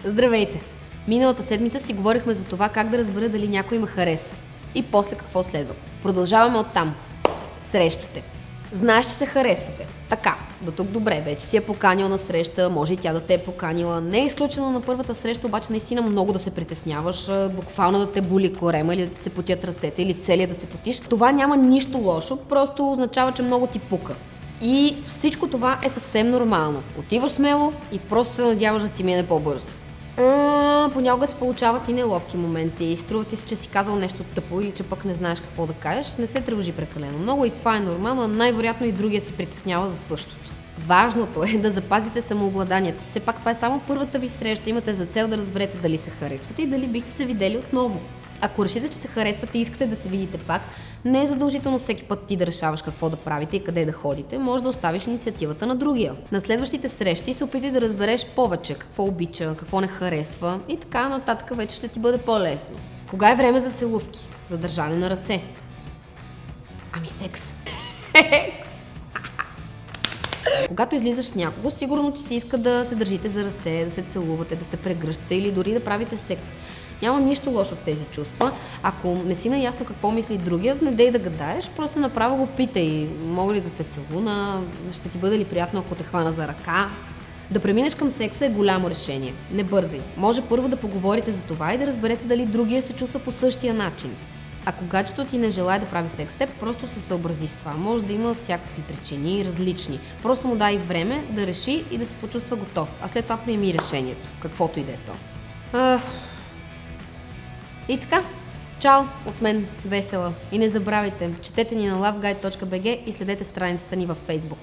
Здравейте! Миналата седмица си говорихме за това как да разбера дали някой ме харесва. И после какво следва. Продължаваме оттам. Срещите. Знаеш, че се харесвате. Така, до тук добре, вече си е поканил на среща, може и тя да те е поканила. Не е изключено на първата среща, обаче наистина много да се притесняваш, буквално да те боли корема или да ти се потят ръцете или целия да се потиш. Това няма нищо лошо, просто означава, че много ти пука. И всичко това е съвсем нормално. Отиваш смело и просто се надяваш да ти мине по-бързо. Понякога се получават и неловки моменти. Струва ти се, че си казал нещо тъпо или че пък не знаеш какво да кажеш. Не се тревожи прекалено много и това е нормално, а най-вероятно и другия се притеснява за същото. Важното е да запазите самообладанието. Все пак това е само първата ви среща. Имате за цел да разберете дали се харесвате и дали бихте се видели отново. Ако решите, че се харесвате и искате да се видите пак, не е задължително всеки път ти да решаваш какво да правите и къде да ходите, може да оставиш инициативата на другия. На следващите срещи се опитай да разбереш повече какво обича, какво не харесва и така нататък вече ще ти бъде по-лесно. Кога е време за целувки? За държане на ръце? Секс. Когато излизаш с някого, сигурно ти се иска да се държите за ръце, да се целувате, да се прегръщате или дори да правите секс. Няма нищо лошо в тези чувства. Ако не си наясно какво мисли другият, не дей да гадаеш, просто направо го питай. Мога ли да те целуна? Ще ти бъде ли приятно, ако те хвана за ръка? Да преминеш към секса е голямо решение. Не бързай. Може първо да поговорите за това и да разберете дали другия се чувства по същия начин. Ако гаджето ти не желае да прави секс с теб, просто се съобрази с това. Може да има всякакви причини, различни. Просто му дай време да реши и да се почувства готов. А след това приеми решението, каквото и да е то. И така, чао от мен, Весела. И не забравяйте, четете ни на loveguide.bg и следете страницата ни във Facebook.